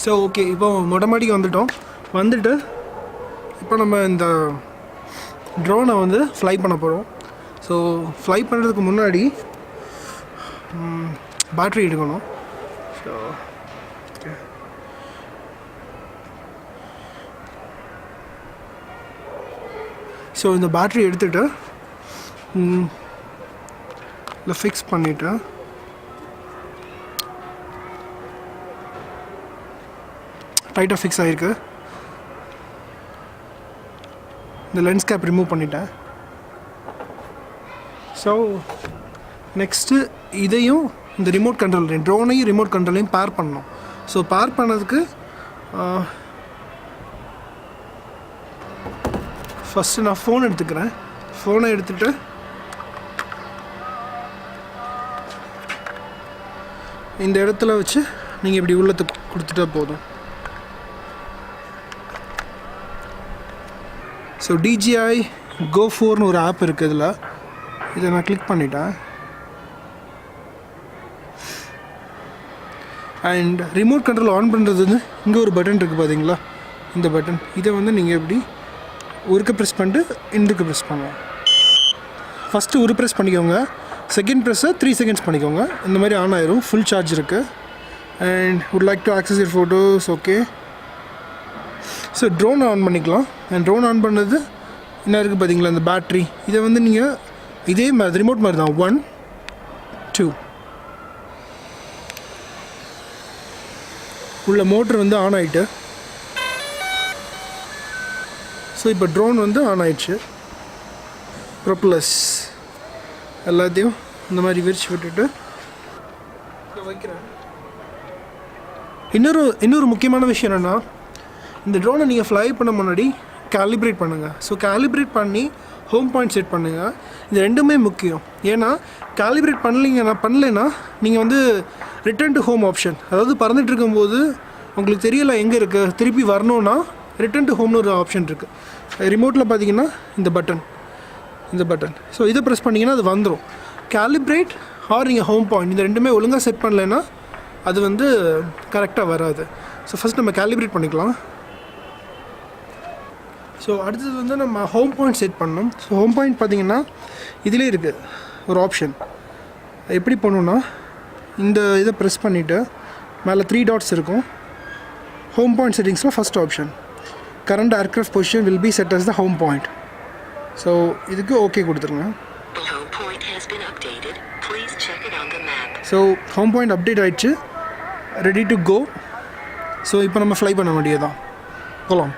So okay, இப்போ மொட்டமாடிக்கு வந்துட்டு இப்போ நம்ம இந்த ட்ரோனை வந்து ஃப்ளை பண்ண போகிறோம். ஸோ ஃப்ளை பண்ணுறதுக்கு முன்னாடி பேட்ரி எடுக்கணும். ஸோ ஓகே, ஸோ இந்த பேட்ரி எடுத்துகிட்டு இல்லை ஃபிக்ஸ் பண்ணிவிட்டு டைட்டாக ஃபிக்ஸ் ஆகிருக்கு. இந்த லென்ஸ் கேப் ரிமூவ் பண்ணிட்டேன். ஸோ நெக்ஸ்ட்டு இதையும் இந்த ரிமோட் கண்ட்ரோல் ட்ரோனையும் ரிமோட் கண்ட்ரோலையும் பேர் பண்ணணும். ஸோ பேர் பண்ணதுக்கு ஃபஸ்ட்டு நான் ஃபோன் எடுத்துக்கிறேன். ஃபோனை எடுத்துகிட்டு இந்த இடத்துல வச்சு நீங்கள் இப்படி உள்ளத்துக்கு கொடுத்துட்டா போதும். ஸோ DJI Go 4னு ஒரு ஆப் இருக்குது. இதை நான் கிளிக் பண்ணிட்டேன். அண்ட் ரிமோட் கண்ட்ரோல் ஆன் பண்ணுறது வந்து இங்கே ஒரு பட்டன் இருக்குது பார்த்தீங்களா, இந்த பட்டன். இதை வந்து நீங்கள் எப்படி ஒருக்க ப்ரெஸ் பண்ணிட்டு இண்டுக்கு ப்ரெஸ் பண்ணுவோம். ஃபஸ்ட்டு ஒரு ப்ரெஸ் பண்ணிக்கோங்க, செகண்ட் ப்ரெஸ்ஸை 3 செகண்ட்ஸ் பண்ணிக்கோங்க. இந்த மாதிரி ஆன் ஆயிரும். ஃபுல் சார்ஜ் இருக்குது. And would like to access your photos. Okay, so drone on பண்ணிக்கலாம். அண்ட் ட்ரோன் ஆன் பண்ணது என்ன இருக்குது பார்த்தீங்களா, இந்த பேட்ரி. இதை வந்து நீங்கள் இதே மாதிரி ரிமோட் மாதிரி தான் 1 2 உள்ள மோட்ரு வந்து ஆன் ஆகிட்டு. ஸோ இப்போ ட்ரோன் வந்து ஆன் ஆயிடுச்சு. ப்ரொப்பலர்ஸ் எல்லாத்தையும் இந்த மாதிரி விரிச்சு விட்டுட்டு வைக்கிறேன். இன்னொரு முக்கியமான விஷயம் என்னென்னா, இந்த ட்ரோனை நீங்கள் ஃப்ளை பண்ண முன்னாடி கேலிப்ரேட் பண்ணுங்கள். ஸோ கேலிப்ரேட் பண்ணி ஹோம் பாயிண்ட் செட் பண்ணுங்கள். இது ரெண்டுமே முக்கியம். ஏன்னா கேலிப்ரேட் பண்ணலைன்னா நீங்கள் வந்து ரிட்டர்ன் டு ஹோம் ஆப்ஷன், அதாவது பறந்துட்டு இருக்கும்போது உங்களுக்கு தெரியல எங்கே இருக்குது, திருப்பி வரணுன்னா ரிட்டர்ன் டு ஹோம்னு ஒரு ஆப்ஷன் இருக்குது ரிமோட்டில். பார்த்தீங்கன்னா இந்த பட்டன். ஸோ இதை ப்ரெஸ் பண்ணிங்கன்னா அது வந்துடும். கேலிப்ரேட் ஆர் நீங்கள் ஹோம் பாயிண்ட் இந்த ரெண்டுமே ஒழுங்காக செட் பண்ணலைன்னா அது வந்து கரெக்டாக வராது. ஸோ ஃபஸ்ட் நம்ம கேலிப்ரேட் பண்ணிக்கலாம். ஸோ அடுத்தது வந்து நம்ம ஹோம் பாயிண்ட் செட் பண்ணணும். ஸோ ஹோம் பாயிண்ட் பார்த்திங்கன்னா இதிலே இருக்குது ஒரு ஆப்ஷன். எப்படி பண்ணணுன்னா இந்த இதை ப்ரெஸ் பண்ணிவிட்டு மேலே 3 டாட்ஸ் இருக்கும். ஹோம் பாயிண்ட் செட்டிங்ஸில் first option, current aircraft position will be set as the home point. So இதுக்கு ஓகே கொடுத்துருங்க. ஸோ ஹோம் பாயிண்ட் அப்டேட் ஆகிடுச்சு, ரெடி டு கோ. ஸோ இப்போ நம்ம ஃப்ளை பண்ண வேண்டியதான். போகலாம்.